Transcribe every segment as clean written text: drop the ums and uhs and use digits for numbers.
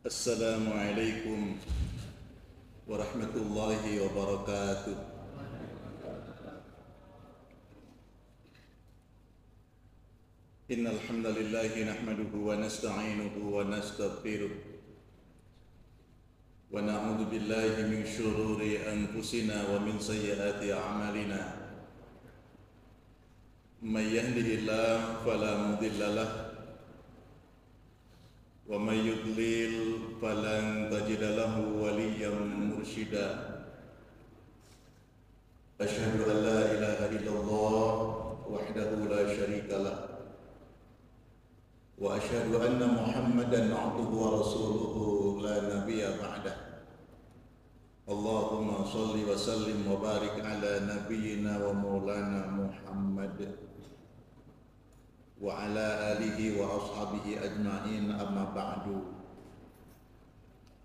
Assalamualaikum warahmatullahi wabarakatuh. Innal hamdalillahi nahmaduhu wa nasta'inuhu wa nastaghfiruh wa na'udzu billahi min shururi anfusina wa min sayyiati a'malina. May yahdihillahu fala mudilla lahu wa may yudlil falan tajida lahu waliyyan mursyida. Asyhadu an la ilaha illallah wahdahu la syarika lah wa asyhadu anna Muhammadan 'abduhu wa rasuluhu la nabiyya ba'dah. Allahumma shalli wa sallim wa barik ala nabiyyina wa maulana Muhammad wa ala alihi wa ashabihi ajma'in, amma ba'du.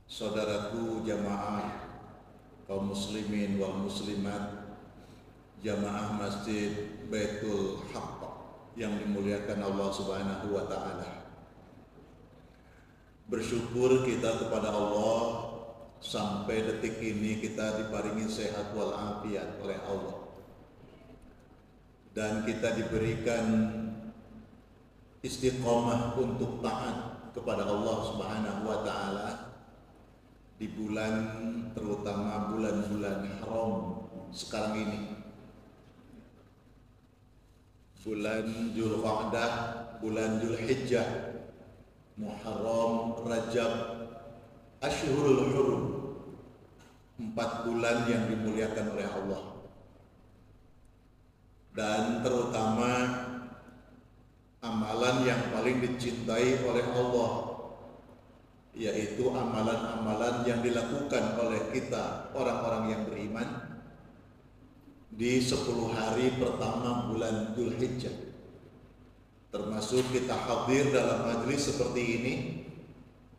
Saudaraku jamaah kaum muslimin wal muslimat, jamaah Masjid Baitul Haqq yang dimuliakan Allah Subhanahu wa taala. Bersyukur kita kepada Allah sampai detik ini kita diparingi sehat wal afiat oleh Allah, dan kita diberikan istiqomah untuk taat kepada Allah Subhanahu wa taala di bulan, terutama bulan-bulan haram sekarang ini. Bulan Dzulqa'dah, bulan Dzulhijjah, Muharram, Rajab, Ashhurul Hurum, 4 bulan yang dimuliakan oleh Allah. Dan terutama amalan yang paling dicintai oleh Allah, yaitu amalan-amalan yang dilakukan oleh kita orang-orang yang beriman di 10 hari pertama bulan Dzulhijjah. Termasuk kita hadir dalam majelis seperti ini,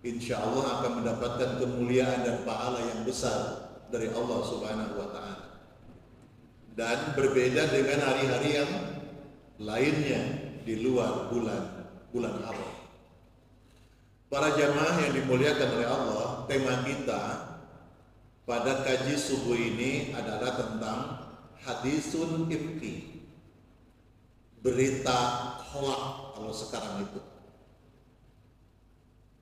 insya Allah akan mendapatkan kemuliaan dan pahala yang besar dari Allah Subhanahu wa taala. Dan berbeda dengan hari-hari yang lainnya di luar bulan haram. Para jamaah yang dimuliakan oleh Allah, tema kita pada kaji subuh ini adalah tentang hadisun ifki, berita hoak kalau sekarang itu.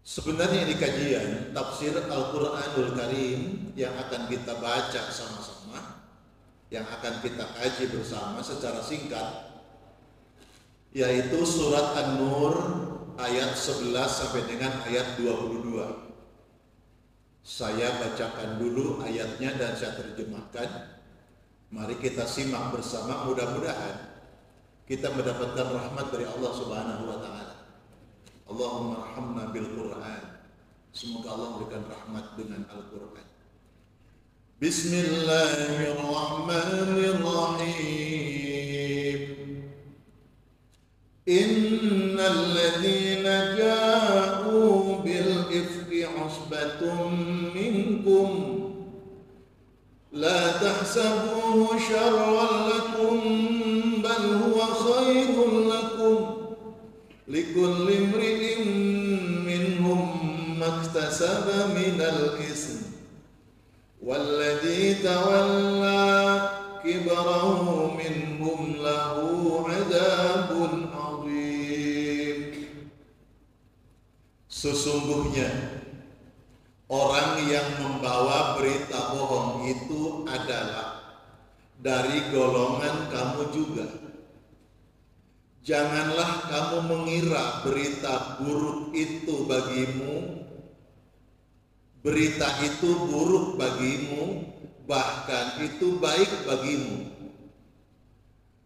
Sebenarnya di kajian tafsir Al-Quranul Karim yang akan kita baca sama-sama, yang akan kita kaji bersama secara singkat, yaitu surat An-Nur ayat 11 sampai dengan ayat 22. Saya bacakan dulu ayatnya dan saya terjemahkan. Mari kita simak bersama, mudah-mudahan kita mendapatkan rahmat dari Allah Subhanahu wa taala. Allahumma arhamna bil Qur'an. Semoga Allah memberikan rahmat dengan Al-Qur'an. Bismillahirrahmanirrahim. Innal ladzina ja'u bil ifki 'usbatum minkum la tahsabuhu syarran lakum bal huwa khairun lakum likulli imri'in minhum maktasaba minal ism walladzi tawalla kibrahu minhum lahu 'adzabun 'adzim. Sesungguhnya orang yang membawa berita bohong itu adalah dari golongan kamu juga. Janganlah kamu mengira berita buruk itu bagimu. Berita itu buruk bagimu, bahkan itu baik bagimu.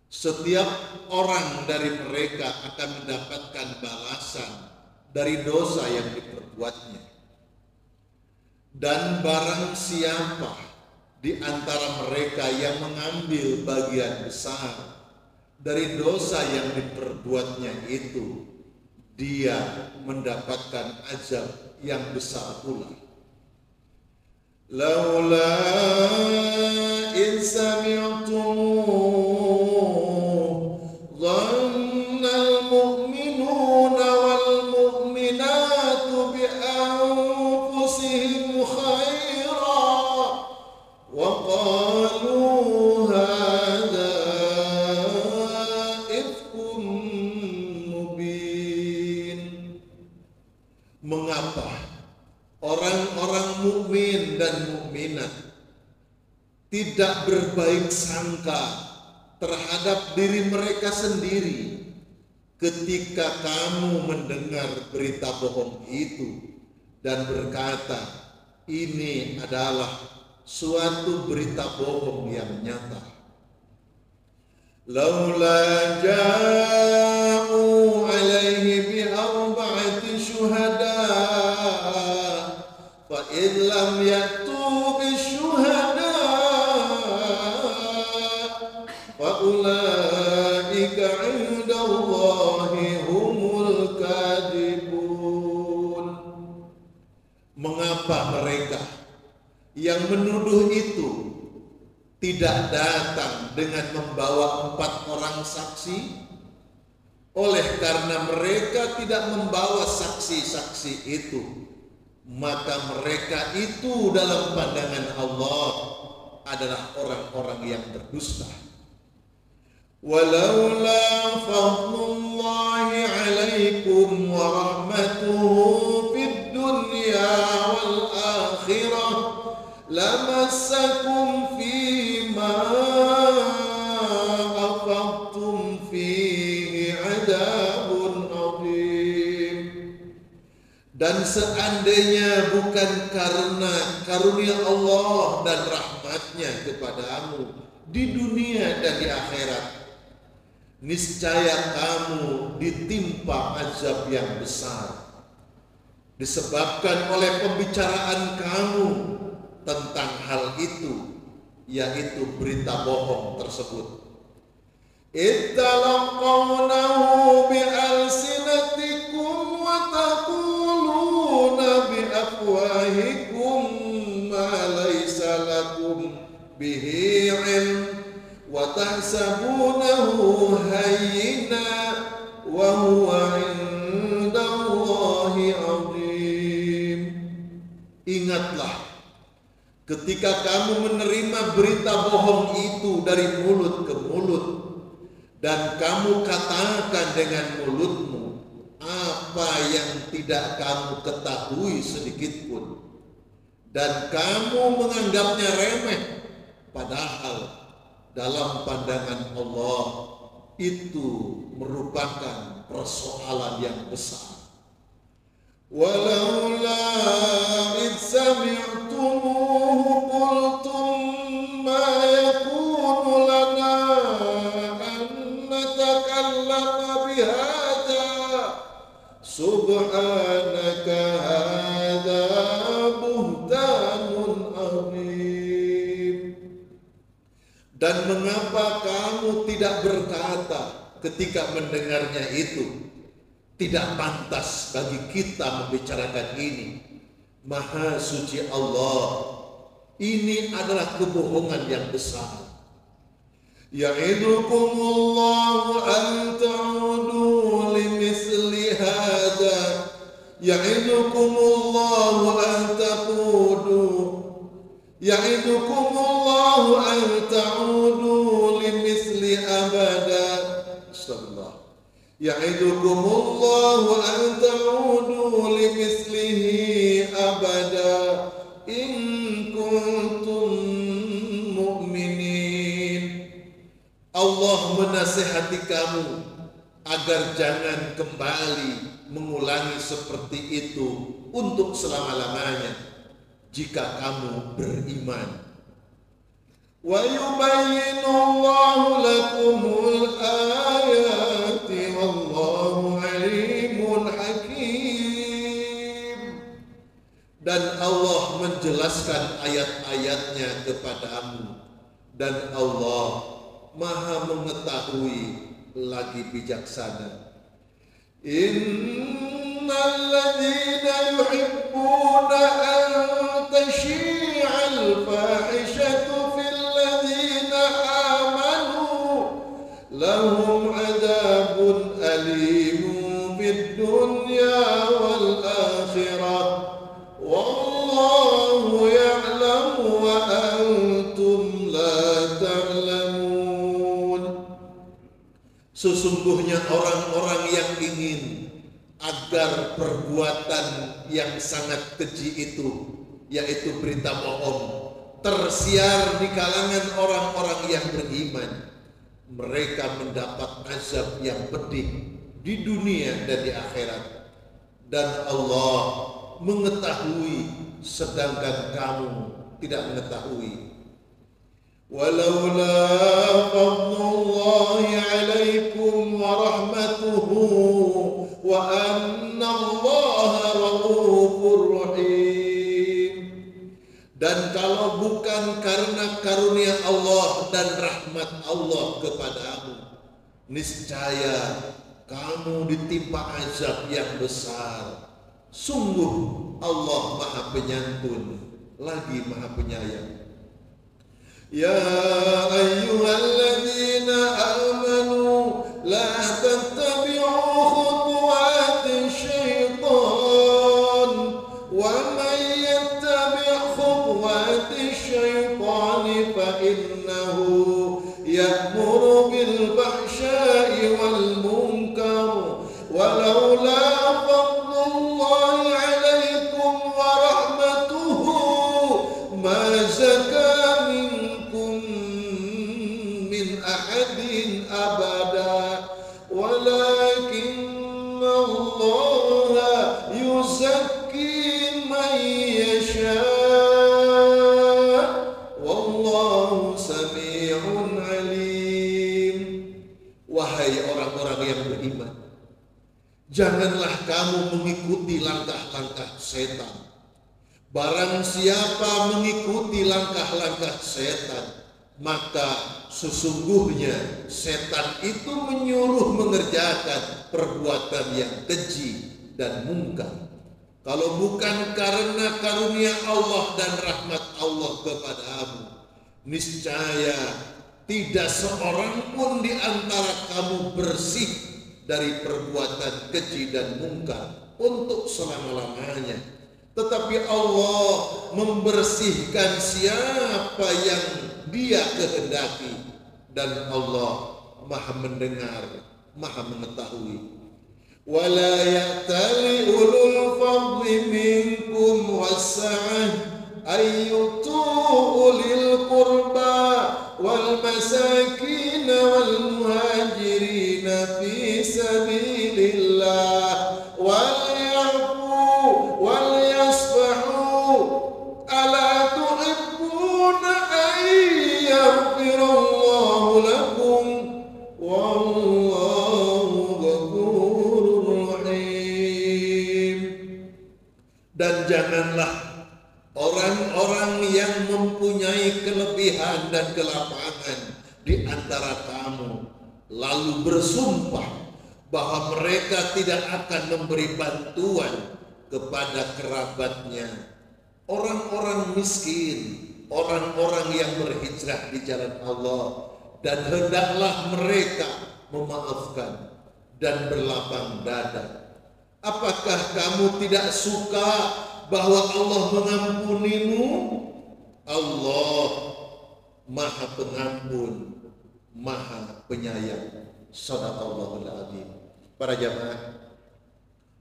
Setiap orang dari mereka akan mendapatkan balasan dari dosa yang diperbuatnya. Dan barang siapa di antara mereka yang mengambil bagian besar dari dosa yang diperbuatnya itu, dia mendapatkan azab yang besar pula. Laula in sami'tumuh dhannal mu'minuna wal mu'minatu bi anfusihim Mengapa orang-orang mukmin dan mukminat tidak berbaik sangka terhadap diri mereka sendiri ketika kamu mendengar berita bohong itu dan berkata, ini adalah suatu berita bohong yang nyata. Laula ja'u alaihi bi arba'ati syuhada fa id lam ya'tu bi syuhada fa ulaika 'indallahi humul kadibun. Mengapa mereka yang menuduh itu tidak datang dengan membawa 4 orang saksi? Oleh karena mereka tidak membawa saksi-saksi itu, maka mereka itu dalam pandangan Allah adalah orang-orang yang berdusta. Walaula fadlullahi 'alaikum wa rahmatuhu fid dunya wal akhirah lamassakum fima afadtum fihi 'adzabun 'adzim. Dan seandainya bukan karena karunia Allah dan rahmatnya kepadamu di dunia dan di akhirat, niscaya kamu ditimpa azab yang besar disebabkan oleh pembicaraan kamu tentang hal itu, yaitu berita bohong tersebut. Ittalaqawnahu bi'alsinatikum wa taquluna biafwahikum ma laysa lakum bihi 'ilm wa tahsabunahu hayyina wa huwa 'indallahi 'azim. Ingatlah ketika kamu menerima berita bohong itu dari mulut ke mulut, dan kamu katakan dengan mulutmu apa yang tidak kamu ketahui sedikit pun, dan kamu menganggapnya remeh, padahal dalam pandangan Allah itu merupakan persoalan yang besar. Walaula id sami'tumuhu qultum ma yakunu lana an natakallama bihadza subhanaka hadza buhtanun 'adzim. Dan mengapa kamu tidak berkata ketika mendengarnya itu, tidak pantas bagi kita membicarakan ini. Maha suci Allah, ini adalah kebohongan yang besar. Ya'idukumullahu an ta'udu limithli hadza, ya'idukumullahu an taqudu, ya'idukumullahu an ta'udu limithli abada. Astagfirullah. Ya'idukumullahu an ta'udu limithlihi abada in kuntum mu'minin. Allah menasihati kamu agar jangan kembali mengulangi seperti itu untuk selama-lamanya jika kamu beriman. Wa yubayyinu Allahu lakumul ayati wallahu alimun hakim. Dan Allah menjelaskan ayat-ayatnya kepadamu, dan Allah Maha mengetahui lagi bijaksana. Innal ladzina yuhibbuna an tashi'al fahishatu fil ladzina amanu lahum adzabun alimun fid dunya wal akhirah wallahu ya'lamu wa antum la ta'lamun. Sesungguhnya orang-orang yang ingin agar perbuatan yang sangat keji itu, yaitu berita bohong, tersiar di kalangan orang-orang yang beriman. Mereka mendapat azab yang pedih di dunia dan di akhirat. Dan Allah mengetahui sedangkan kamu tidak mengetahui. Walaula fadlullahi alaikum wa rahmatuhu wa anna Allaha raufur rahim. Dan kalau bukan karena karunia Allah dan rahmat Allah kepadamu, niscaya kamu ditimpa azab yang besar. Sungguh Allah Maha Penyantun lagi Maha Penyayang. Ya ayyuhalladzina amanu la tattabi'u khutuwati syaitan wa man yattabi' khutuwati syaitani fa innahu ya'muru bil fahsya'i wal munkar walaula fadlullahi 'alaikum wa rahmatuhu ma zaka minkum min ahadin abada walakinna Allah yuzakki man yasha wallahu sami'un alim. Wahai orang-orang yang beriman, janganlah kamu mengikuti langkah-langkah setan. Barang siapa mengikuti langkah-langkah setan, maka sesungguhnya setan itu menyuruh mengerjakan perbuatan yang keji dan mungkar. Kalau bukan karena karunia Allah dan rahmat Allah kepadamu, niscaya tidak seorang pun di antara kamu bersih dari perbuatan keji dan mungkar untuk selama-lamanya. Tetapi Allah membersihkan siapa yang Dia kehendaki, dan Allah Maha mendengar, Maha mengetahui. Wala ya'tali ulul fadli minkum wassa'ah ayyutu ulil qurba wal masakin wal muhajirin fi sabilillah wal ya'fu wal yasfahu ala tuhibbuna an yaghfirallahu lakum wallahu ghafurur rahim. Dan janganlah orang-orang yang mempunyai kelebihan dan kelapangan di antara kamu lalu bersumpah bahwa mereka tidak akan memberi bantuan kepada kerabatnya, orang-orang miskin, orang-orang yang berhijrah di jalan Allah, dan hendaklah mereka memaafkan dan berlapang dada. Apakah kamu tidak suka bahwa Allah mengampunimu? Allah Maha Pengampun, Maha Penyayang. Shadaqallahul azim. Para jamaah,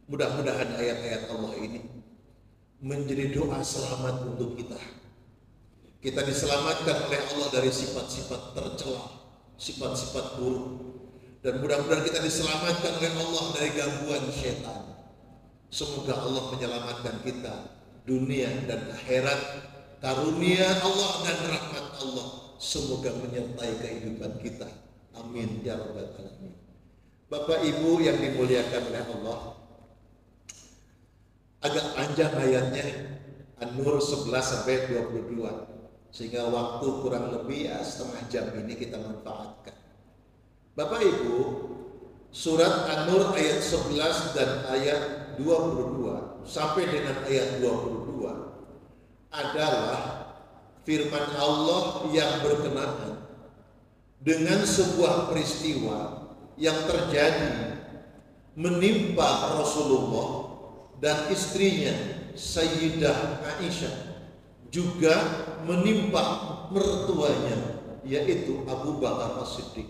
mudah-mudahan ayat-ayat Allah ini menjadi doa selamat untuk kita. Kita diselamatkan oleh Allah dari sifat-sifat tercela, sifat-sifat buruk, dan mudah-mudahan kita diselamatkan oleh Allah dari gangguan syaitan. Semoga Allah menyelamatkan kita dunia dan akhirat. Karunia Allah dan rahmat Allah semoga menyertai kehidupan kita. Amin ya rabbal alamin. Bapak Ibu yang dimuliakan oleh Allah, agak panjang ayatnya, An-Nur 11 sampai 22, sehingga waktu kurang lebih ya setengah jam ini kita manfaatkan. Bapak Ibu, surat An-Nur ayat 11 dan ayat 22 sampai dengan ayat 22 adalah firman Allah yang berkenaan dengan sebuah peristiwa yang terjadi menimpa Rasulullah dan istrinya Sayyidah Aisyah, juga menimpa mertuanya yaitu Abu Bakar As-Siddiq,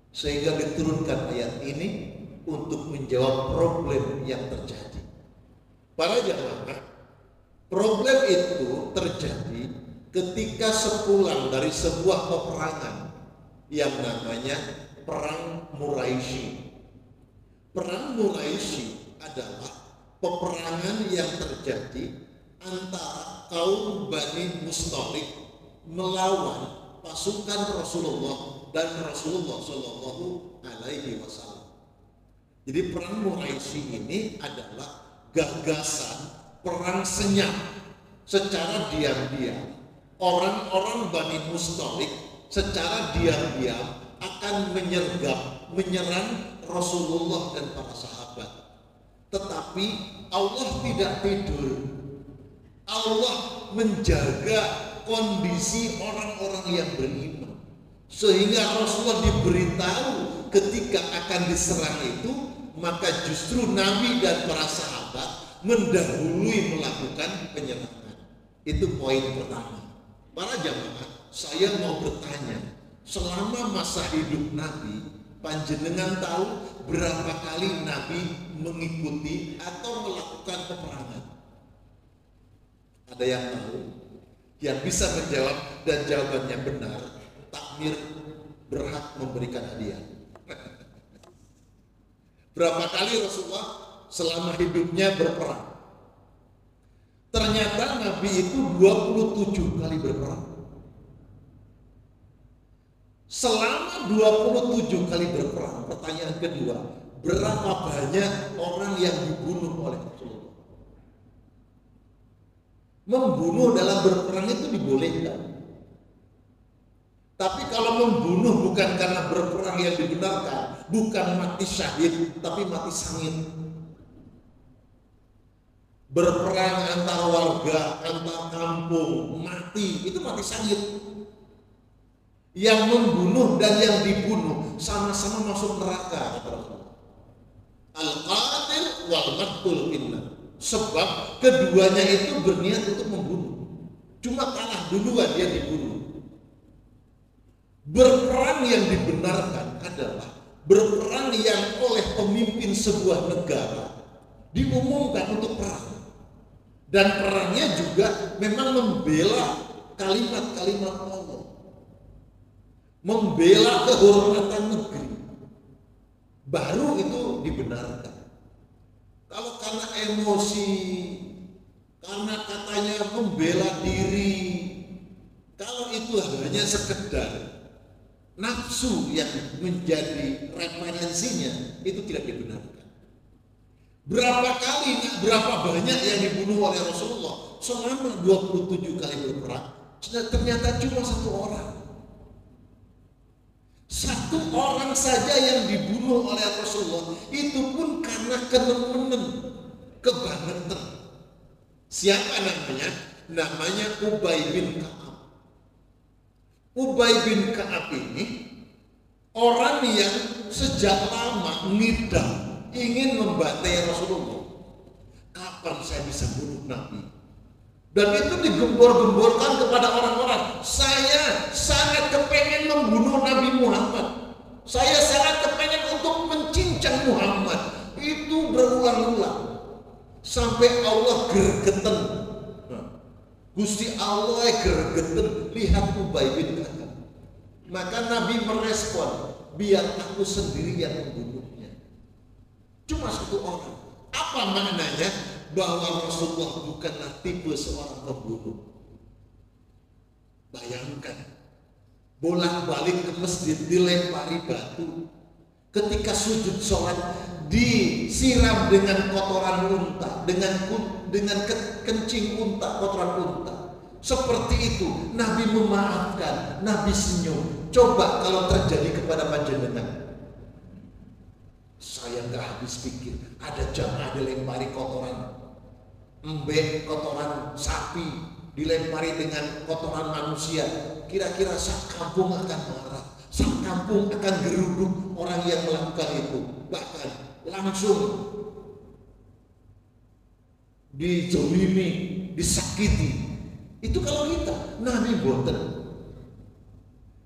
sehingga diturunkan ayat ini untuk menjawab problem yang terjadi. Para jamaah, problem itu terjadi ketika sepulang dari sebuah peperangan yang namanya Perang Muraisi. Perang Muraisi adalah peperangan yang terjadi antara kaum Bani Mustalik melawan pasukan Rasulullah dan Rasulullah Shallallahu Alaihi Wasallam. Jadi perang Muraisi ini adalah gagasan perang senyap secara diam-diam. Orang-orang Bani Mustalik secara diam-diam akan menyerang Rasulullah dan para sahabat. Tetapi Allah tidak tidur. Allah menjaga kondisi orang-orang yang beriman, sehingga Rasulullah diberitahu ketika akan diserang itu, maka justru Nabi dan para sahabat mendahului melakukan penyerangan. Itu poin pertama. Para jamaah, saya mau bertanya, selama masa hidup Nabi, panjenengan tahu berapa kali Nabi mengikuti atau melakukan peperangan? Ada yang tahu? Yang bisa menjawab dan jawabannya benar, takmir berhak memberikan hadiah. Berapa kali Rasulullah selama hidupnya berperang? Ternyata Nabi itu 27 kali berperang. Selama 27 kali berperang, pertanyaan kedua, berapa banyak orang yang dibunuh oleh Rasulullah? Membunuh dalam berperang itu dibolehkan. Tapi kalau membunuh bukan karena berperang yang dibenarkan, bukan mati syahid, tapi mati sangit. Berperang antar warga, antar kampung, mati, itu mati sangit. Yang membunuh dan yang dibunuh sama-sama masuk neraka. Al-qatil wal maqtul finnar. Sebab keduanya itu berniat untuk membunuh. Cuma kalah duluan dia dibunuh. Berperang yang dibenarkan adalah berperang yang oleh pemimpin sebuah negara diumumkan untuk perang. Dan perangnya juga memang membela kalimat-kalimat Allah, membela kehormatan negeri. Baru itu dibenarkan. Kalau karena emosi, karena katanya membela diri, kalau itu hanya sekedar nafsu yang menjadi referensinya, itu tidak dibenarkan. Berapa kali, berapa banyak yang dibunuh oleh Rasulullah selama 27 kali berperang, ternyata cuma satu orang. Satu orang saja yang dibunuh oleh Rasulullah, itu pun karena kenemenan, kebangetan. Siapa namanya? Namanya Ubay bin Ka'ab. Ubay bin Ka'ab ini orang yang sejak lama ngidam, ingin membantai Rasulullah. Kapan saya bisa bunuh Nabi? Dan itu digembor-gemborkan kepada orang-orang. Saya sangat kepengen membunuh Nabi Muhammad. Saya sangat kepengen untuk mencincang Muhammad. Itu berulang-ulang. Sampai Allah gergeten. Gusti Allah gergeten. Lihat Ubay bin Ka'ab. Maka Nabi merespon, biar aku sendiri yang membunuhnya. Cuma satu orang. Apa maknanya? Bahwa Rasulullah bukanlah tipe seorang pembunuh. Bayangkan, bolak-balik ke masjid dilempari batu. Ketika sujud sholat disiram dengan kotoran unta, dengan kencing unta, kotoran unta. Seperti itu, Nabi memaafkan, Nabi senyum. Coba kalau terjadi kepada panjenengan. Saya nggak habis pikir, ada jamaah dilempari kotoran embek, kotoran sapi, dilempari dengan kotoran manusia. Kira-kira sak kampung akan marah, sak kampung akan geruduk orang yang melakukan itu. Bahkan langsung dijolimi, disakiti. Itu kalau kita, Nabi boten.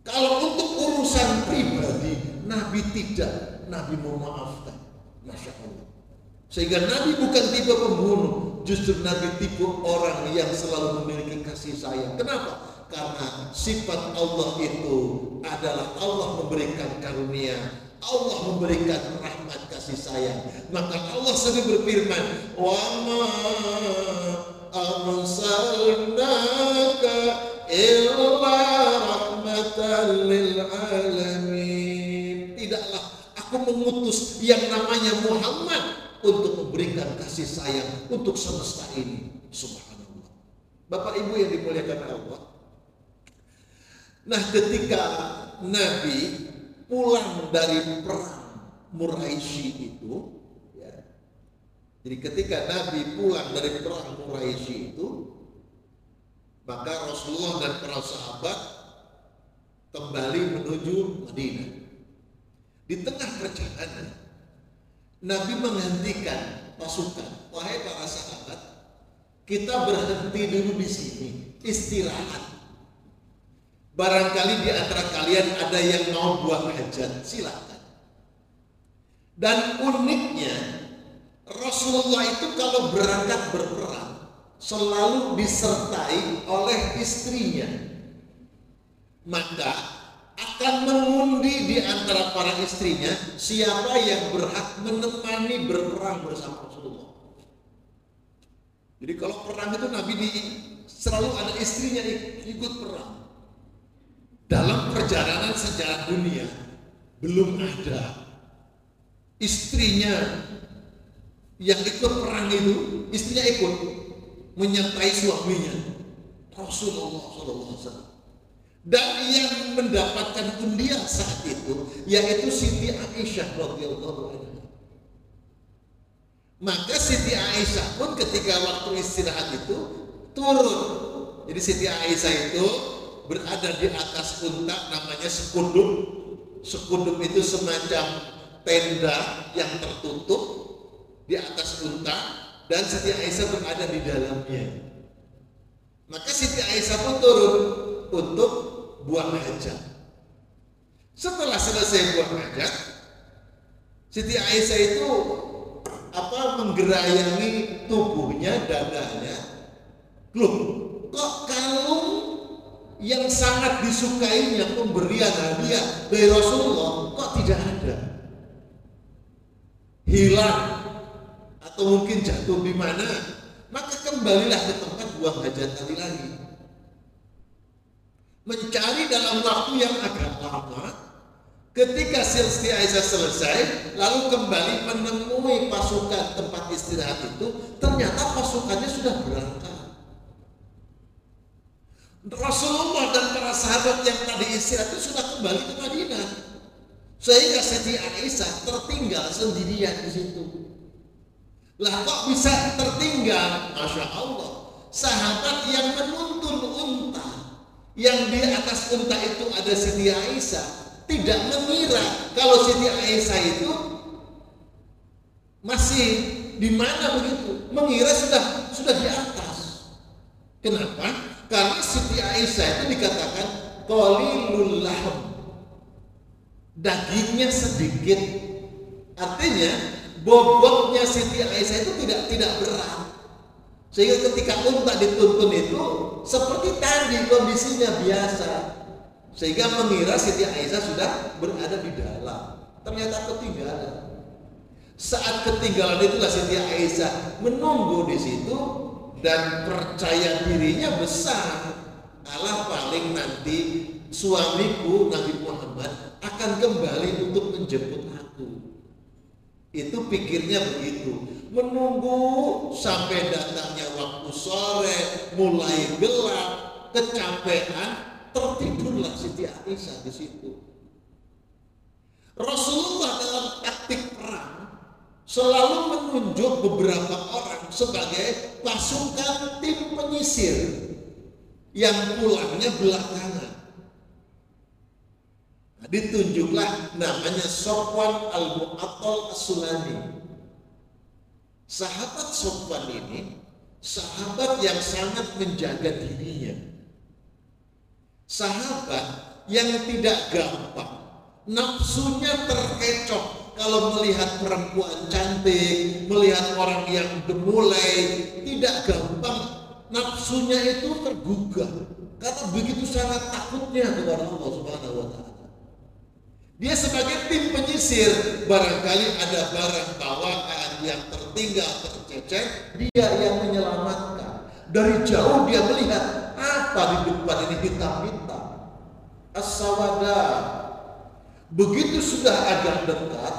Kalau untuk urusan pribadi, Nabi tidak. Nabi memaafkan. Masya Allah. Sehingga Nabi bukan tipe pembunuh, justru Nabi tipe orang yang selalu memiliki kasih sayang. Kenapa? Karena sifat Allah itu adalah Allah memberikan karunia, Allah memberikan rahmat kasih sayang. Maka Allah sendiri berfirman, wa ma arsalnaka illa rahmatan lil alamin. Tidaklah aku mengutus yang namanya Muhammad untuk memberikan kasih sayang untuk semesta ini. Subhanallah. Bapak Ibu yang dimuliakan Allah. Nah, ketika Nabi pulang dari perang Quraisy itu, ya, jadi ketika Nabi pulang dari perang Quraisy itu, maka Rasulullah dan para sahabat kembali menuju Madinah. Di tengah perjalanan, Nabi menghentikan pasukan. Wahai para sahabat, kita berhenti dulu di sini, istirahat. Barangkali di antara kalian ada yang mau buang hajat, silakan. Dan uniknya, Rasulullah itu kalau berangkat berperang selalu disertai oleh istrinya. Maka akan mengundi di antara para istrinya siapa yang berhak menemani berperang bersama Rasulullah. Jadi kalau perang itu Nabi selalu ada istrinya ikut perang. Dalam perjalanan sejarah dunia belum ada istrinya yang ikut perang itu, istrinya ikut menyertai suaminya Rasulullah SAW. Dan yang mendapatkan undian saat itu yaitu Siti Aisyah radhiyallahu anha. Maka Siti Aisyah pun ketika waktu istirahat itu turun. Jadi Siti Aisyah itu berada di atas unta, namanya sekudung. Sekudung itu semacam tenda yang tertutup di atas unta, dan Siti Aisyah berada di dalamnya. Maka Siti Aisyah pun turun untuk buang hajat. Setelah selesai buang hajat, Siti Aisyah itu menggerayangi tubuhnya, dadanya. Loh, kok kalung yang sangat disukainya, pemberian hadiah dari Rasulullah, kok tidak ada? Hilang atau mungkin jatuh di mana? Maka kembalilah ke tempat buang hajat tadi lagi. Mencari dalam waktu yang agak lama. Ketika Siti Aisyah selesai, lalu kembali menemui pasukan tempat istirahat itu, ternyata pasukannya sudah berangkat. Rasulullah dan para sahabat yang tadi istirahat itu sudah kembali ke Madinah, sehingga Siti Aisyah tertinggal sendirian di situ. Lah kok bisa tertinggal? Masya Allah, sahabat yang menuntun unta, yang di atas unta itu ada Siti Aisyah, tidak mengira kalau Siti Aisyah itu masih di mana begitu, mengira sudah di atas. Kenapa? Karena Siti Aisyah itu dikatakan qalilul lahm, dagingnya sedikit. Artinya bobotnya Siti Aisyah itu tidak berat, sehingga ketika unta dituntun itu seperti tadi kondisinya biasa, sehingga mengira Siti Aisyah sudah berada di dalam. Ternyata ketinggalan. Saat ketinggalan itulah Siti Aisyah menunggu di situ dan percaya dirinya besar. Allah paling nanti suamiku Nabi Muhammad akan kembali untuk menjemput aku. Itu pikirnya begitu. Menunggu sampai datangnya waktu sore, mulai gelap, kecapean, tertidurlah Siti Aisyah di situ. Rasulullah dalam taktik perang selalu menunjuk beberapa orang sebagai pasukan tim penyisir yang pulangnya belakangan. Nah, ditunjuklah namanya Sofwan al-Mu'attal as-Sulami. Sahabat Sofwan ini sahabat yang sangat menjaga dirinya, sahabat yang tidak gampang nafsunya terkecoh kalau melihat perempuan cantik, melihat orang yang gemulai, tidak gampang nafsunya itu tergugah. Karena begitu sangat takutnya kepada Allah Subhanahu wa Ta'ala. Dia sebagai tim penyisir, barangkali ada barang bawaan yang tertinggal, tercecer, dia yang menyelamatkan. Dari jauh dia melihat apa di depan ini, hitam-hitam, as-sawada. Begitu sudah agak dekat,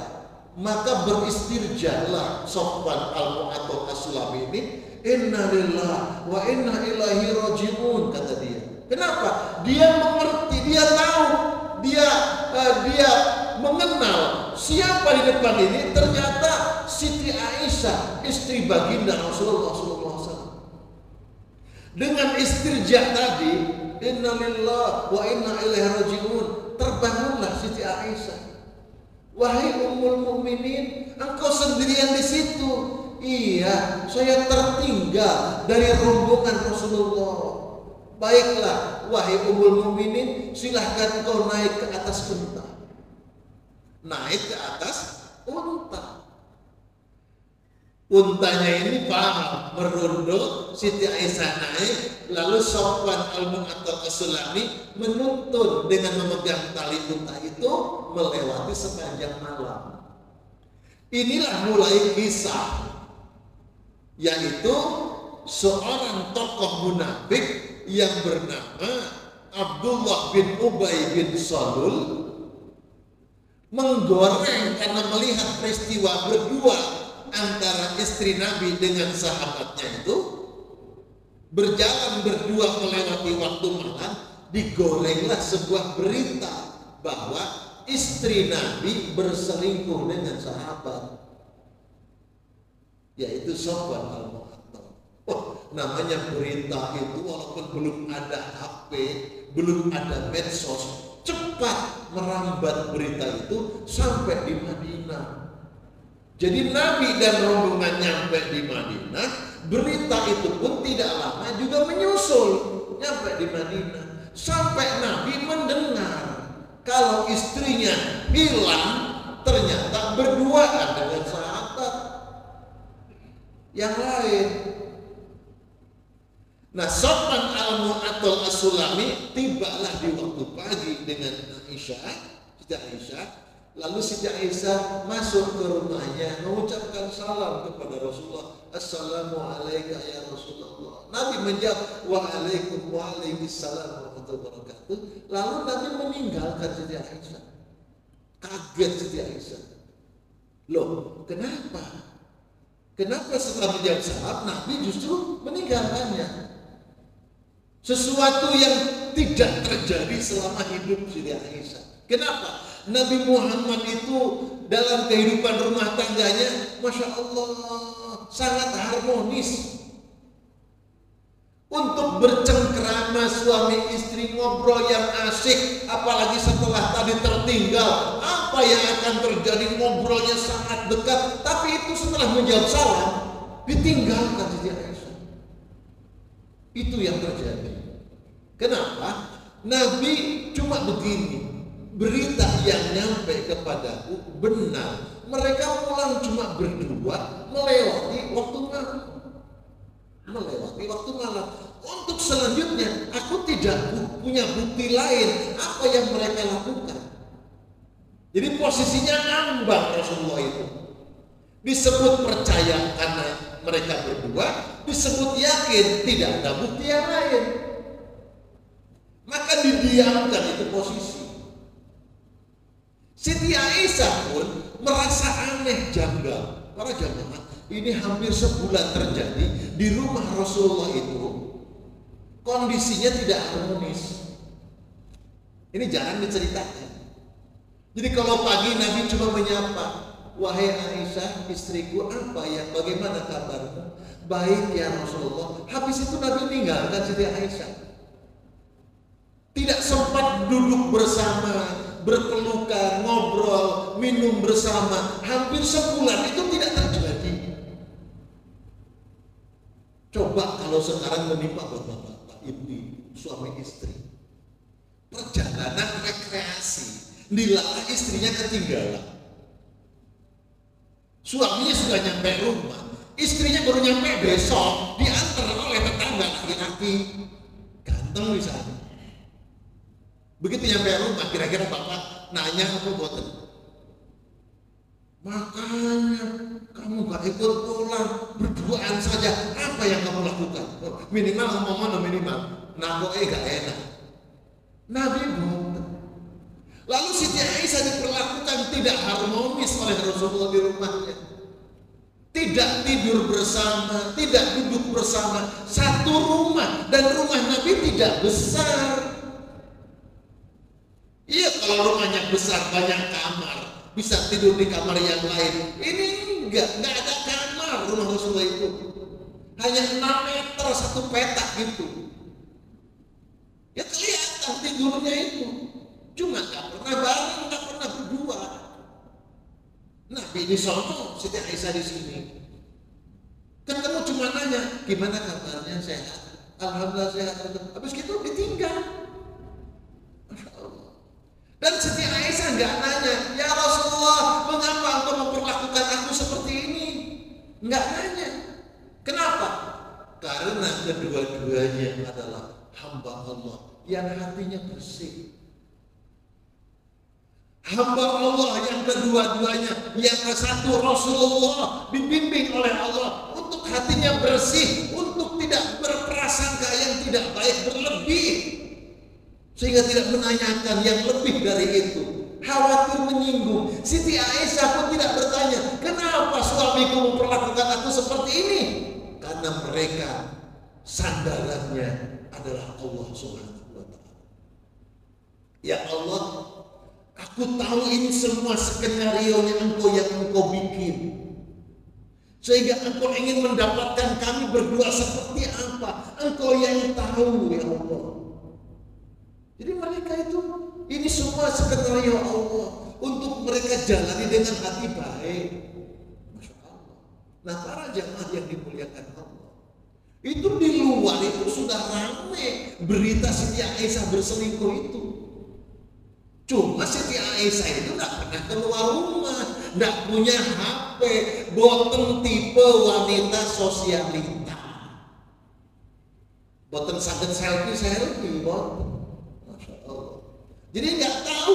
maka beristirjalah Sofwan al-Mu'attal as-Sulami ini, inna lillahi wa inna ilaihi raji'un, kata dia. Kenapa? Dia mengerti, dia tahu, dia mengenal siapa di depan ini. Ternyata Siti Aisyah, istri baginda Rasulullah SAW. Dengan istirja tadi, inna lillahi wa inna ilaihi raji'un, terbangunlah Siti Aisyah. Wahai Ummul Mukminin, engkau sendirian di situ. Iya, saya tertinggal dari rombongan Rasulullah. Baiklah, wahai Ummul Mukminin, silahkan kau naik ke atas unta. Naik ke atas unta. Untanya ini paham, merunduk, Siti Aisyah naik, lalu Sofwan al-Mu'attal as-Sulami menuntun dengan memegang tali unta itu melewati sepanjang malam. Inilah mulai kisah, yaitu seorang tokoh munafik yang bernama Abdullah bin Ubay bin Salul menggoreng karena melihat peristiwa berdua antara istri Nabi dengan sahabatnya itu berjalan berdua melewati waktu malam. Digorenglah sebuah berita bahwa istri Nabi berselingkuh dengan sahabat, yaitu Sofwan al-Mu'attal. Namanya berita itu walaupun belum ada HP, belum ada medsos, cepat merambat berita itu sampai di Madinah. Jadi Nabi dan rombongan nyampe di Madinah, berita itu pun tidak lama juga menyusul nyampe di Madinah. Sampai Nabi mendengar kalau istrinya hilang, ternyata berduaan dengan sahabat yang lain. Nah, Sofwan al-Mu'attal as-Sulami tibalah di waktu pagi dengan Aisyah, Siti Aisyah. Lalu Siti Aisyah masuk ke rumahnya, mengucapkan salam kepada Rasulullah. Assalamualaikum ya Rasulullah. Nabi menjawab, waalaikumsalam warahmatullahi wabarakatuh. Lalu Nabi meninggalkan Siti Aisyah. Kaget Siti Aisyah. Loh, kenapa? Kenapa setelah menjawab salam, Nabi justru meninggalkannya? Sesuatu yang tidak terjadi selama hidup Siti Aisyah. Kenapa? Nabi Muhammad itu dalam kehidupan rumah tangganya, Masya Allah, sangat harmonis. Untuk bercengkrama suami istri, ngobrol yang asyik, apalagi setelah tadi tertinggal, apa yang akan terjadi, ngobrolnya sangat dekat. Tapi itu setelah menjawab salam, ditinggalkan Siti Aisyah. Itu yang terjadi. Kenapa? Nabi cuma begini, berita yang nyampe kepadaku benar. Mereka pulang cuma berdua melewati waktu malam. Melewati waktu malam. Untuk selanjutnya aku tidak punya bukti lain apa yang mereka lakukan. Jadi posisinya ngambang Rasulullah itu. Disebut percaya karena mereka berdua, disebut yakin tidak ada bukti yang lain. Maka didiamkan itu posisi. Siti Aisyah pun merasa aneh, janggal. Para jamaah, ini hampir sebulan terjadi di rumah Rasulullah itu, kondisinya tidak harmonis. Ini jarang diceritakan. Jadi kalau pagi Nabi cuma menyapa, wahai Aisyah istriku, apa ya, bagaimana kabarmu? Baik ya Rasulullah. Habis itu Nabi meninggalkan Siti Aisyah. Tidak sempat duduk bersama, berpelukan, ngobrol, minum bersama. Hampir sebulan itu tidak terjadi. Coba kalau sekarang menimpa bapak-bapak, ibu, suami istri, perjalanan rekreasi, dilalah istrinya ketinggalan. Suaminya sudah nyampe rumah, istrinya baru nyampe besok, diantar oleh tetangga laki-laki ganteng misalnya. Begitu nyampe rumah, kira-kira bapak nanya apa buatan? Makanya kamu gak ikut pulang, berduaan saja. Apa yang kamu lakukan? Minimal ngomong minimal, nakoe gak enak. Nabi boten. Lalu Siti Aisyah diperlakukan tidak harmonis oleh Rasulullah di rumahnya. Tidak tidur bersama, tidak duduk bersama, satu rumah, dan rumah Nabi tidak besar. Iya, kalau rumahnya besar banyak kamar, bisa tidur di kamar yang lain. Ini enggak ada kamar rumah Rasulullah itu. Hanya 6 meter satu petak gitu. Ya kelihatan tidurnya itu. Cuma gak pernah bareng, gak pernah berdua. Nabi di sono, Siti Aisyah di sini. Kan kamu cuma nanya, gimana kabarnya, sehat? Alhamdulillah sehat. Habis itu ditinggal. Masya Allah. Dan Siti Aisyah nggak nanya, ya Rasulullah, mengapa engkau memperlakukan aku seperti ini? Nggak nanya. Kenapa? Karena kedua-duanya adalah hamba Allah yang hatinya bersih. Hamba Allah yang kedua-duanya, yang satu Rasulullah dibimbing oleh Allah untuk hatinya bersih, untuk tidak berprasangka yang tidak baik berlebih, sehingga tidak menanyakan yang lebih dari itu, khawatir menyinggung. Siti Aisyah pun tidak bertanya, kenapa suamiku memperlakukan aku seperti ini? Karena mereka sandarannya adalah Allah Subhanahu wa Ta'ala. Ya Allah, aku tahu ini semua skenario yang engkau bikin, sehingga engkau ingin mendapatkan kami berdua seperti apa. Engkau yang tahu, ya Allah. Jadi mereka itu, ini semua skenario Allah untuk mereka jalani dengan hati baik. Masya Allah. Nah, para jamaah yang dimuliakan Allah, itu di luar itu sudah ramai berita Siti Aisyah berselingkuh itu. Cuma Siti Aisyah itu tidak pernah keluar rumah, tidak punya HP, boten tipe wanita sosialita, boten saged selfie, boten. Masya Allah. Jadi nggak tahu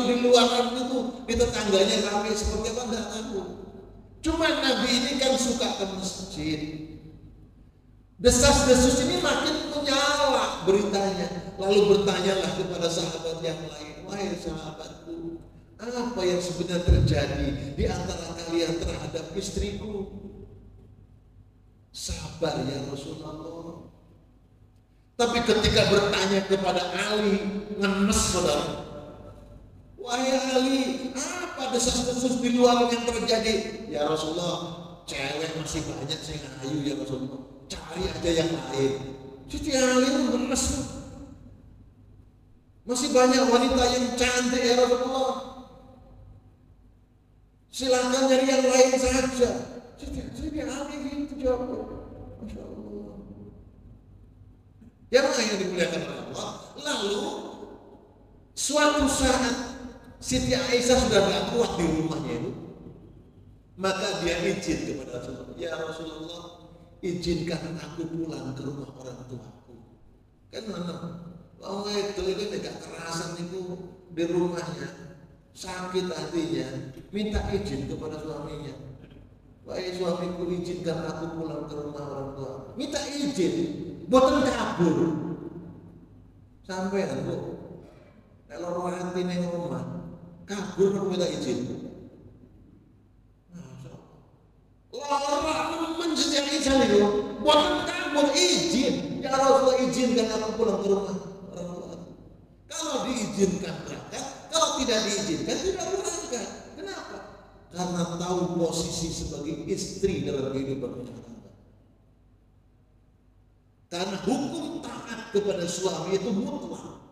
di luaran itu di tetangganya kami seperti apa, nggak tahu. Cuma Nabi ini kan suka ke masjid. Desas-desus ini makin menyala beritanya. Lalu bertanyalah kepada sahabat yang lain, wahai sahabatku, apa yang sebenarnya terjadi di antara kalian terhadap istriku? Sabar ya Rasulullah. Tapi ketika bertanya kepada Ali, ngenes saudara. Wahai Ali, apa desas-desus di luar yang terjadi? Ya Rasulullah, cewek masih banyak saya ngayu ya Rasulullah. Cari aja yang lain. Siti Ali itu ngenes. Masih banyak wanita yang cantik ya Rasulullah. Silakan nyari yang lain saja. Siti Ali gitu jawabnya. Masya Allah. Yang lain dimuliakan oleh Allah. Lalu suatu saat Siti Aisyah sudah gak kuat di rumahnya itu, maka dia izin kepada Rasulullah, ya Rasulullah, izinkan aku pulang ke rumah orang tuaku. Kan oh itu gak kerasan itu di rumahnya, sakit hatinya, minta izin kepada suaminya. Wahai suamiku, izinkan aku pulang ke rumah orang tua. Minta izin, boten kabur. Sampai aku kalau orang hati neng rumah kabur aku minta izin. Orang menjadi izin itu, boten kabur izin. Ya Rasulullah, izinkan aku pulang ke rumah orang tua. Kalau diizinkan berangkat, kalau tidak diizinkan tidak berangkat. Kenapa? Karena tahu posisi sebagai istri dalam kehidupan rumah tangga. Karena hukum taat kepada suami itu mutlak,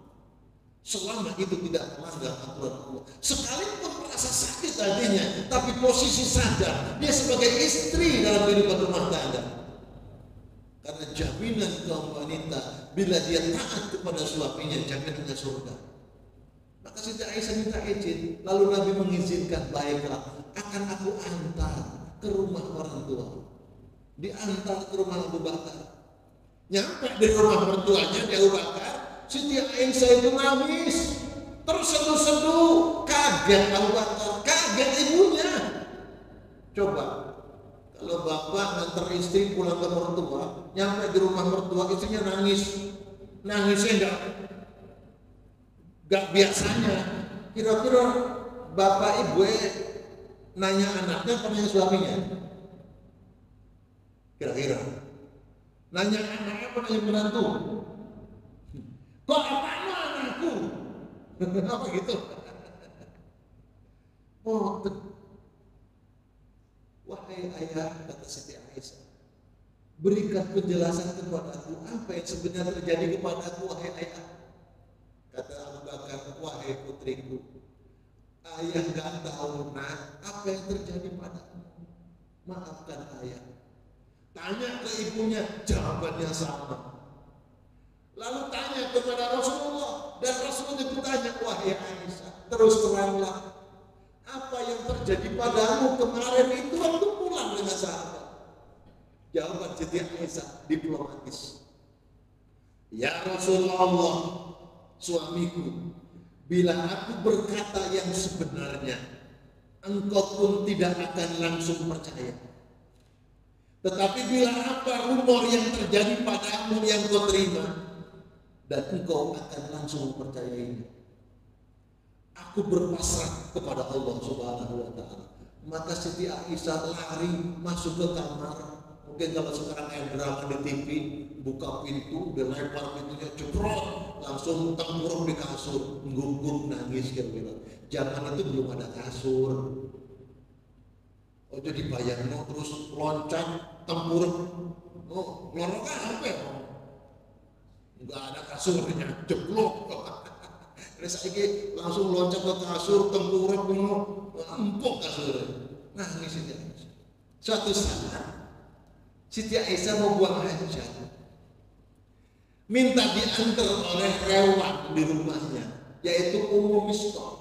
selama itu tidak melanggar aturan Allah. Sekalipun merasa sakit hatinya, tapi posisi sadar dia sebagai istri dalam kehidupan rumah tangga. Karena jaminan kaum wanita bila dia taat kepada suaminya, jaminannya surga. Maka Siti Aisyah minta izin, lalu Nabi mengizinkan, baiklah, akan aku antar ke rumah orang tua, diantar ke rumah Abu Bakar. Nyampe di rumah mertuanya di Abu Bakar, Siti Aisyah itu nangis, terseduh-seduh, kaget Abu Bakar, kaget ibunya. Coba kalau bapak nganter istri pulang ke mertua, nyampe di rumah mertua istrinya nangis, nangisnya enggak biasanya. Kira-kira bapak ibu nanya anaknya apa nanya suaminya? Kira-kira nanya anaknya apa nanya menantu? Kok apaan anakku? Apa gitu? Oh, wahai ayah, kata Siti Aisyah, berikan penjelasan kepadaku apa yang sebenarnya terjadi kepadaku, wahai ayah. Kata Abu Bakar, wahai putriku, ayah gak tahu nak apa yang terjadi padamu. Maafkan ayah. Tanya ke ibunya, jawabannya sama. Lalu tanya kepada Rasulullah, dan Rasulullah bertanya, wahai Aisyah, terus teranglah apa yang terjadi padamu kemarin itu waktu pulang dengan sahabat. Jawaban Siti Aisyah diplomatis. Ya Rasulullah, suamiku, bila aku berkata yang sebenarnya, engkau pun tidak akan langsung percaya. Tetapi bila apa rumor yang terjadi padamu yang kau terima, dan engkau akan langsung mempercayainya. Aku berpasrah kepada Allah Subhanahu wa Ta'ala. Maka Siti Aisyah lari masuk ke kamar. Mungkin kalau sekarang kayak drama di TV, buka pintu, dia lempar pintunya, ceprot, langsung tempurung di kasur, nggunggung nangis kira-kira. Zaman itu belum ada kasur. Oh jadi bayangno terus loncat, tempurung. Oh, lorongnya apa ya? Enggak ada kasurnya, jeblok. Terus lagi langsung loncat ke kasur, tempurung penuh, empuk kasurnya. Nangis Siti Aisyah. Suatu saat Siti Aisyah mau buang hajat, minta diantar oleh rewan di rumahnya, yaitu Ummu Mistah.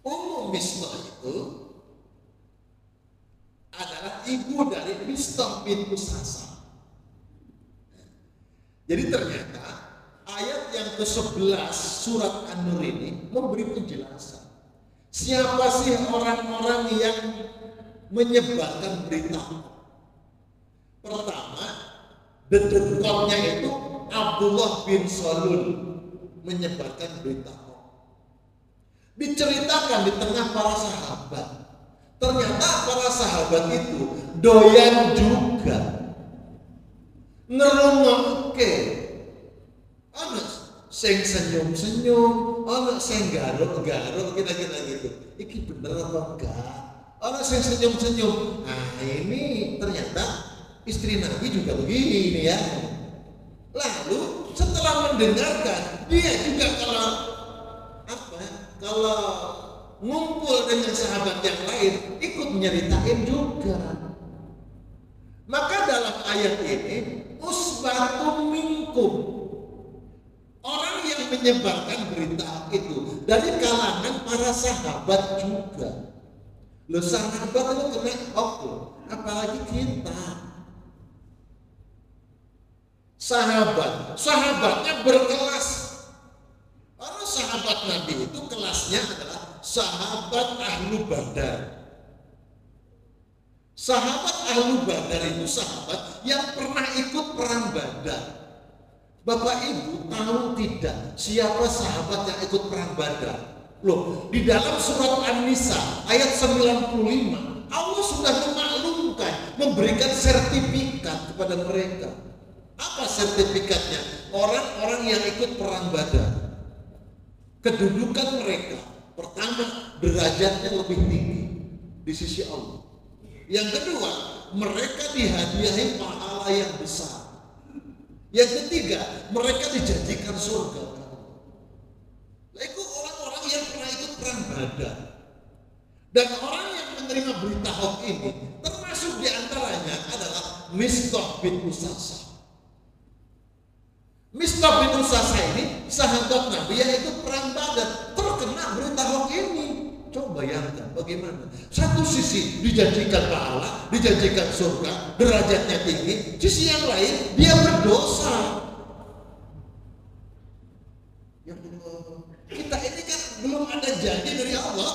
Ummu Mistah itu adalah ibu dari Mistah bin Usasa. Jadi ternyata ayat yang ke-11 surat An-Nur ini memberi penjelasan. Siapa sih orang-orang yang menyebarkan berita? Pertama, dedekotnya itu Abdullah bin Salul menyebarkan berita. Diceritakan di tengah para sahabat. Ternyata para sahabat itu doyan juga ngerungokke. Ana sing senyum-senyum, ana sing garuk-garuk kira-kira gitu. Iki bener apa enggak? Ana sing senyum-senyum. Nah, ini ternyata istri Nabi juga begini ya. Lalu setelah mendengarkan, dia juga kalau ngumpul dengan sahabat yang lain ikut menyeritain juga. Maka dalam ayat ini usbatun minkum, orang yang menyebarkan berita itu dari kalangan para sahabat juga. Loh, sahabat itu kena hukum, apalagi kita. Sahabatnya berkelas. Orang sahabat Nabi itu kelasnya adalah sahabat Ahlu Badar. Sahabat Ahlu Badar itu sahabat yang pernah ikut perang Badar. Bapak Ibu tahu tidak siapa sahabat yang ikut perang Badar? Loh, di dalam surat An-Nisa ayat 95 Allah sudah memaklumkan, memberikan sertifikat kepada mereka. Apa sertifikatnya? Orang-orang yang ikut perang Badar, kedudukan mereka pertama, derajatnya lebih tinggi di sisi Allah. Yang kedua, mereka dihadiahi pahala yang besar. Yang ketiga, mereka dijanjikan surga. Nah, itu orang-orang yang pernah ikut perang Badar. Dan orang yang menerima berita hoax ini, termasuk diantaranya adalah Mistah bin Usasa. Mistah bin Usasa ini sahabat Nabi yang ikut perang Badar, terkena berita hoax ini. Coba bayangkan bagaimana. Satu sisi dijanjikan pahala, dijanjikan surga, derajatnya tinggi. Sisi yang lain dia berdosa. Ya Allah, kita ini kan belum ada janji dari Allah.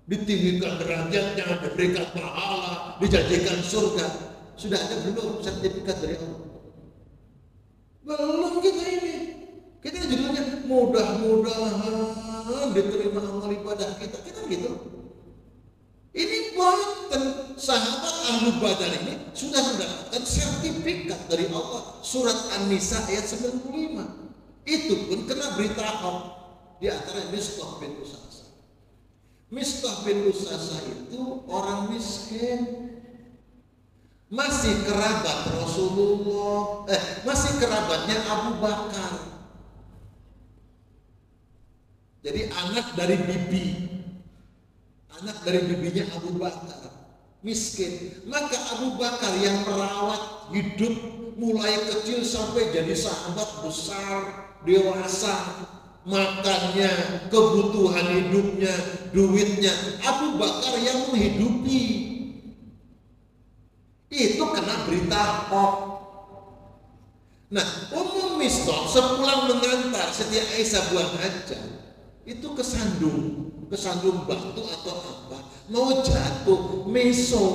Ditinggikan derajatnya, diberikan pahala, dijanjikan surga. Sudah ada belum sertifikat dari Allah? Belum kita ini. Kita judulnya mudah-mudahan diterima amal ibadah kita. Kita gitu. Ini buatan sahabat Ahlu Badar ini sudah mendapatkan sertifikat dari Allah. Surat An-Nisa ayat 95. Itu pun kena berita hoax. Di antara Mistah bin Usasa. Mistah bin Usasa itu orang miskin. Masih kerabat Rasulullah. Masih kerabatnya Abu Bakar. Jadi anak dari bibinya Abu Bakar, miskin. Maka Abu Bakar yang merawat hidup mulai kecil sampai jadi sahabat besar, dewasa, makannya, kebutuhan hidupnya, duitnya, Abu Bakar yang menghidupi. Itu kena berita hoax. Nah, Ummu Mistah sepulang mengantar Siti Aisyah buang hajat, itu kesandung batu atau apa, mau jatuh meso.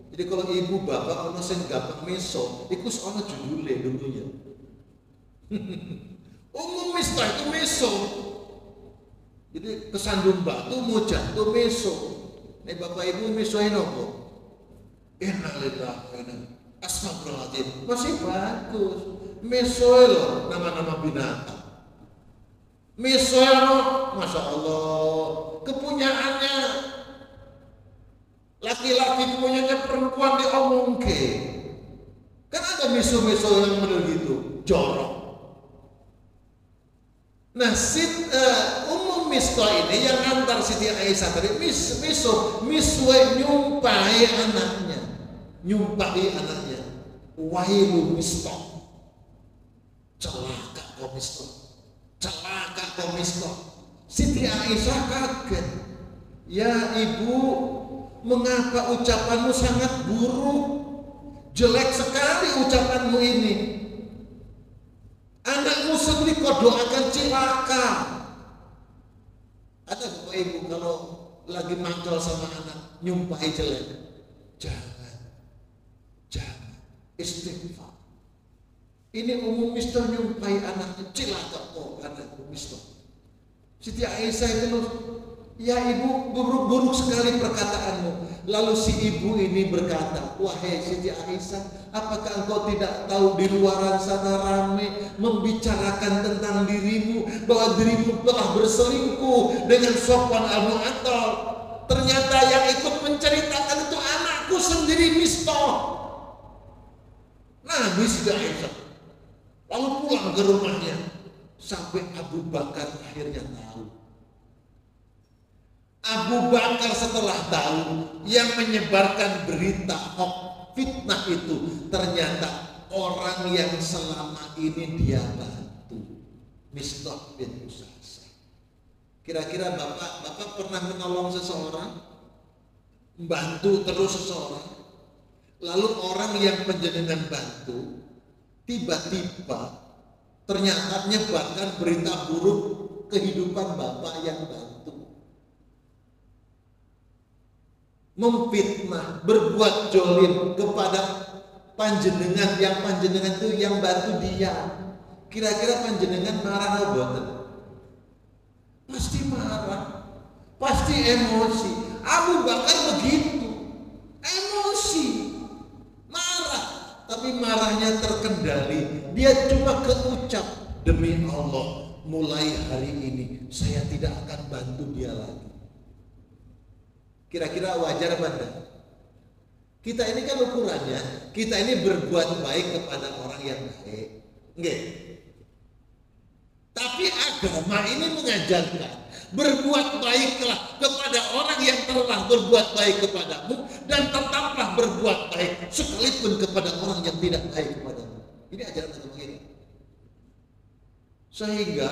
Jadi kalau ibu bapak ono sing gampang meso, iku ono judule dulunya. Umum Mistah itu meso. Jadi kesandung batu mau jatuh meso. Nih bapak ibu mesoin apa? Innalillahi Astagfirullahaladzim. Masih bagus. Meso loh nama-nama binatang. Misalnya, Masya Allah, kepunyaannya laki-laki, kepunyaannya perempuan diomongke. Kan ada miso-miso yang model gitu, jorok. Nah, Ummu Mistah ini yang antar Siti Aisyah tadi, miswe nyumpahi anaknya. Wailu Mistah, celaka kau Mistah. Celaka kau Mistah. Siti Aisyah kaget. Ya ibu, mengapa ucapanmu sangat buruk? Jelek sekali ucapanmu ini. Anakmu sendiri kau doakan celaka. Ada bapak ibu kalau lagi mangkal sama anak nyumpahi jelek? Jangan. Istighfar. Ini Ummu Mistah nyumpahi anaknya, celaka kok anakku Mistah. Siti Aisyah itu, ya ibu, buruk sekali perkataanmu. Lalu si ibu ini berkata, wahai Siti Aisyah, apakah engkau tidak tahu di luaran sana ramai membicarakan tentang dirimu, bahwa dirimu telah berselingkuh dengan Sofwan al-Mu'attal. Ternyata yang ikut menceritakan itu anakku sendiri Mistah. Nabi Siti Aisyah lalu pulang ke rumahnya sampai Abu Bakar akhirnya tahu. Abu Bakar setelah tahu, yang menyebarkan berita hoax fitnah itu ternyata orang yang selama ini dia bantu, Mistah bin Usasa. Kira-kira bapak pernah menolong seseorang, membantu terus seseorang, lalu orang yang penjenengan bantu tiba-tiba ternyata menyebarkan berita buruk kehidupan bapak yang bantu, memfitnah, berbuat jolim kepada panjenengan yang panjenengan itu yang bantu dia. Kira-kira panjenengan marah atau boten? Pasti marah, pasti emosi. Abu Bakar begitu, emosi, marah. Tapi marahnya terkendali. Dia cuma keucap, demi Allah, mulai hari ini saya tidak akan bantu dia lagi. Kira-kira wajar apa enggak? Kita ini kan ukurannya, kita ini berbuat baik kepada orang yang baik. Nggih. Tapi agama ini mengajarkan, berbuat baiklah kepada orang yang telah berbuat baik kepadamu, dan tetaplah berbuat baik sekalipun kepada orang yang tidak baik kepadamu. Ini ajaran agama kita. Sehingga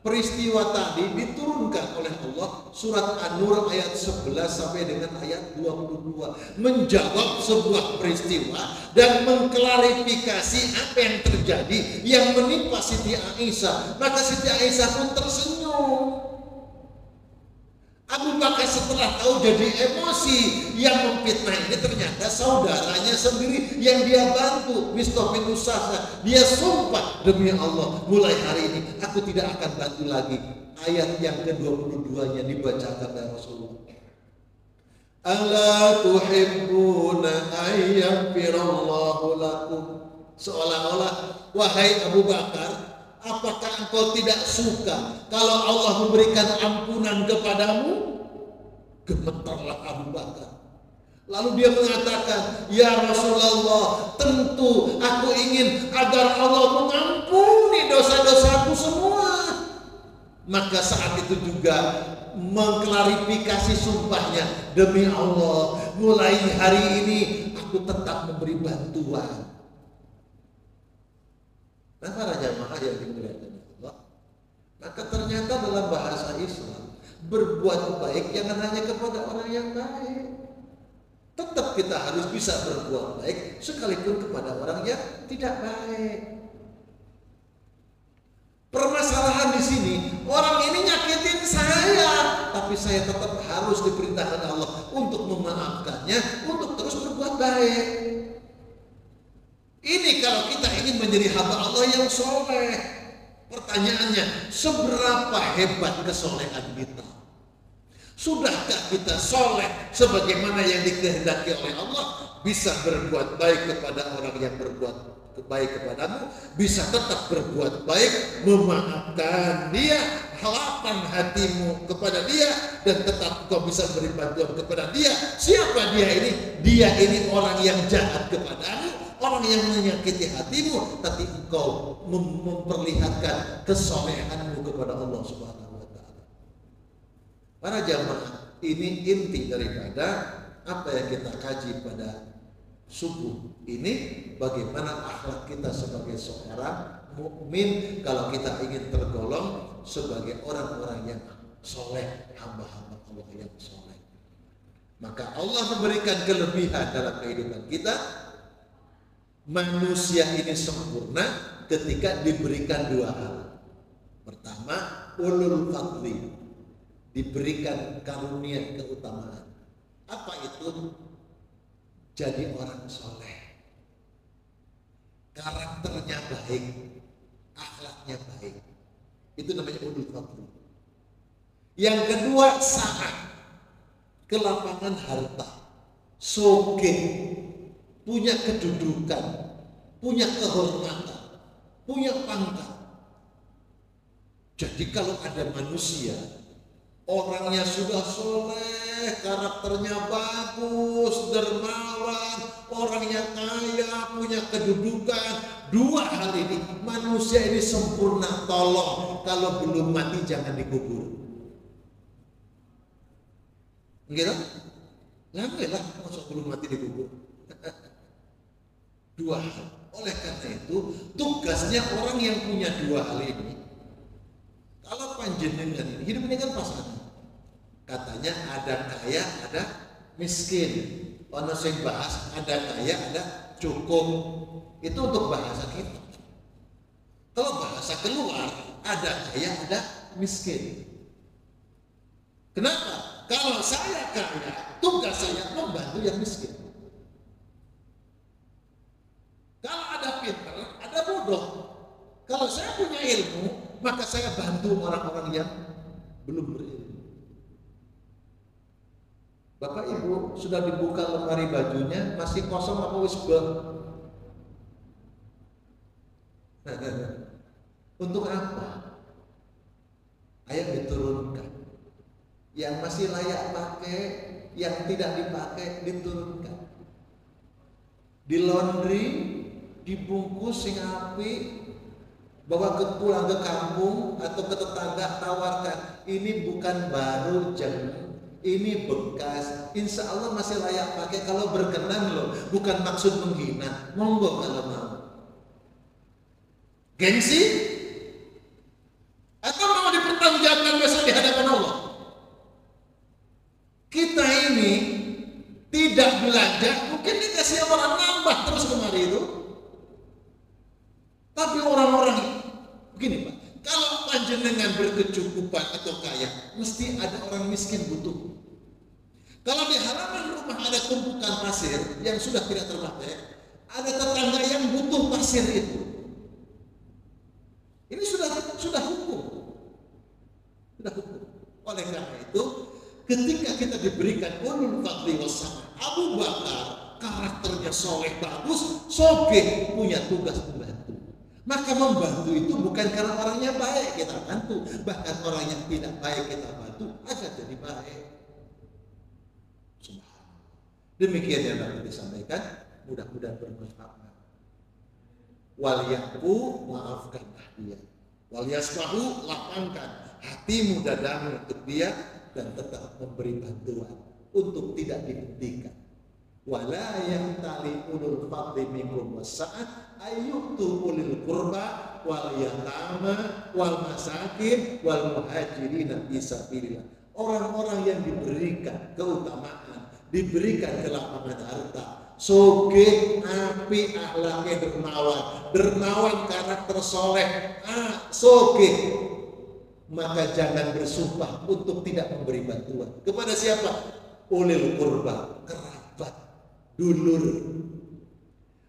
peristiwa tadi diturunkan oleh Allah surat An-Nur ayat 11 sampai dengan ayat 22, menjawab sebuah peristiwa dan mengklarifikasi apa yang terjadi yang menimpa Siti Aisyah. Maka Siti Aisyah pun tersenyum. Abu Bakar setelah tahu jadi emosi, yang memfitnah ini ternyata saudaranya sendiri yang dia bantu, Mistah bin Usasa. Dia sumpah, demi Allah, mulai hari ini aku tidak akan bantu lagi. Ayat yang ke-22-nya dibacakan oleh Rasulullah. Ala tuhibbuna ayyafirallahu lakum. Seolah-olah, wahai Abu Bakar, apakah engkau tidak suka kalau Allah memberikan ampunan kepadamu? Gemetarlah Abu Bakar. Lalu dia mengatakan, ya Rasulullah, tentu aku ingin agar Allah mengampuni dosa-dosaku semua. Maka saat itu juga mengklarifikasi sumpahnya, demi Allah, mulai hari ini aku tetap memberi bantuan. Nah, para jamaah yang dimuliakan Allah, maka ternyata dalam bahasa Islam, berbuat baik jangan hanya kepada orang yang baik. Tetap kita harus bisa berbuat baik sekalipun kepada orang yang tidak baik. Permasalahan di sini, orang ini nyakitin saya, tapi saya tetap harus diperintahkan Allah untuk memaafkannya, untuk terus berbuat baik. Ini kalau kita ingin menjadi hamba Allah yang soleh. Pertanyaannya, seberapa hebat kesolehan kita? Sudahkah kita soleh sebagaimana yang dikehendaki oleh Allah? Bisa berbuat baik kepada orang yang berbuat baik kepadamu, bisa tetap berbuat baik, memaafkan dia, lapang hatimu kepada dia, dan tetap kau bisa beri bantuan kepada dia. Siapa dia ini? Dia ini orang yang jahat kepadamu, orang yang menyakiti hatimu, tapi engkau memperlihatkan kesolehanmu kepada Allah Subhanahu wa Ta'ala. Para jamaah, ini inti daripada apa yang kita kaji pada subuh ini, bagaimana akhlak kita sebagai seorang mukmin kalau kita ingin tergolong sebagai orang-orang yang soleh, hamba-hamba Allah yang soleh. Maka Allah memberikan kelebihan dalam kehidupan kita. Manusia ini sempurna ketika diberikan dua hal. Pertama, ulul fadli, diberikan karunia keutamaan. Apa itu? Jadi orang soleh, karakternya baik, akhlaknya baik. Itu namanya ulul fadli. Yang kedua, sa'ah, kelapangan harta, sogeng, punya kedudukan, punya kehormatan, punya pangkat. Jadi kalau ada manusia, orangnya sudah soleh, karakternya bagus, dermawan, orangnya kaya, punya kedudukan, dua hal ini, manusia ini sempurna. Tolong, kalau belum mati jangan dikubur. Gitu? Janganlah masuk belum mati dikubur. Dua hal. Oleh karena itu, tugasnya orang yang punya dua hal ini, kalau panjenengan ini hidup ini kan pasangan. Katanya ada kaya, ada miskin. Ono sing bahas ada kaya, ada cukup. Itu untuk bahasa kita. Kalau bahasa keluar, ada kaya, ada miskin. Kenapa? Kalau saya kaya, tugas saya membantu yang miskin. Kalau ada pintar, ada bodoh. Kalau saya punya ilmu, maka saya bantu orang-orang yang belum berilmu. Bapak Ibu, sudah dibuka lemari bajunya, masih kosong apa wis bel? Untuk apa? Ayo diturunkan. Yang masih layak pakai, yang tidak dipakai diturunkan. Di laundry, dibungkus sing api, bawa pulang ke kampung atau ke tetangga, tawarkan. Ini bukan baru jeng, ini bekas, insya Allah masih layak pakai kalau berkenan loh, bukan maksud menghina, monggo kalau mau. Gengsi? Atau mau Tapi orang-orang begini Pak, kalau panjenengan berkecukupan atau kaya, mesti ada orang miskin butuh. Kalau di halaman rumah ada tumpukan pasir yang sudah tidak terpakai, ada tetangga yang butuh pasir itu. Ini sudah hukum. Sudah hukum. Oleh karena itu, ketika kita diberikan ulul fadli wassalam, Abu Bakar karakternya soleh bagus, sogeh, punya tugas membantu. Maka membantu itu bukan karena orangnya baik kita bantu, bahkan orang yang tidak baik kita bantu agar jadi baik. Subhanallah. Demikian yang dapat disampaikan, mudah-mudahan bermanfaat. Wal ya'fu, maafkanlah dia. Wal yasfahu, lapangkan hatimu dadamu untuk dia dan tetap memberi bantuan untuk tidak dihentikan. Wala yamtali ulul fadli minkum wasa'at ayyutu ulil qurba wal yatama wal masakin wal muhajirin fi sabilillah. Orang-orang yang diberikan keutamaan, diberikan kelapangan harta, sogeh, api, akhlaknya dermawan karakter soleh, sogeh, maka jangan bersumpah untuk tidak memberi bantuan kepada siapa? Ulil qurba, kerabat, dulur.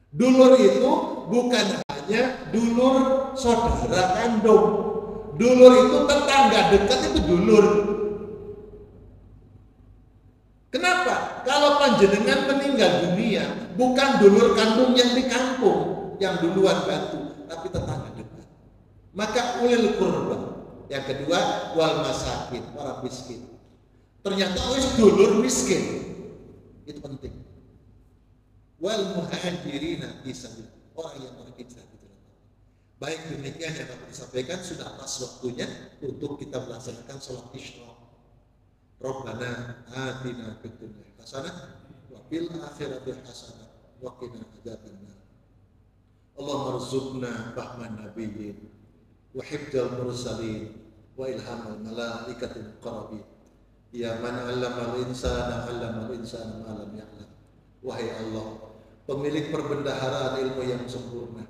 Dulur itu bukan hanya dulur saudara kandung. Dulur itu tetangga dekat, itu dulur. Kenapa? Kalau panjenengan meninggal dunia, bukan dulur kandung yang di kampung yang duluan bantu, tapi tetangga dekat. Maka ulil qurba. Yang kedua, wal masakin, orang miskin. Ternyata dulur miskin. Itu penting. Wal muhajirin fi sabilillah, orang yang berhijrah di jalan Allah. Baik, demikian yang dapat disampaikan, sudah pas waktunya untuk kita melaksanakan sholat isyraq. Rabbana atina fid dunya hasanah wa fil akhirati hasanah wa qina adzabannar. Allahumma rzuqna fahman nabiyyin wa hifdzal mursalin wa ilhamal malaikatil muqarrabin. Ya man 'allamal insana ma lam ya'lam. Wahai Allah, pemilik perbendaharaan ilmu yang sempurna,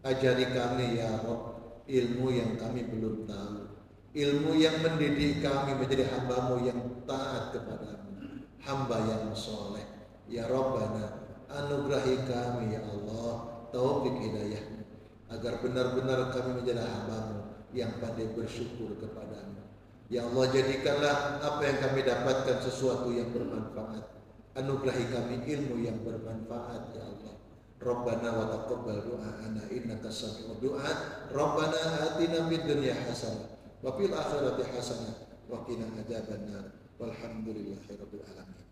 ajari kami ya Rabb ilmu yang kami belum tahu, ilmu yang mendidik kami menjadi hamba-Mu yang taat kepadamu, hamba yang soleh. Ya Rabbana, anugerahi kami ya Allah taufik hidayah-Mu, agar benar-benar kami menjadi hamba-Mu yang pandai bersyukur kepadamu. Ya Allah, jadikanlah apa yang kami dapatkan sesuatu yang bermanfaat. Anugerahi kami ilmu yang bermanfaat ya Allah. Rabbana wa taqabbal du'ana innaka sami'ud du'a. Rabbana atina fid dunya hasanah wa fil akhirati hasanah wa qina adzabannar. Walhamdulillahirabbil alamin.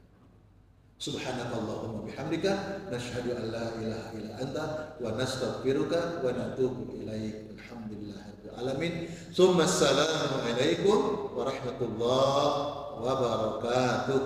Subhanakallahumma bihamdika nashhadu an la ilaha illa anta wa nastaghfiruka wa natubu ilaik. Alhamdulillahirabbil alamin. Tsumma assalamu alaikum warahmatullahi wabarakatuh.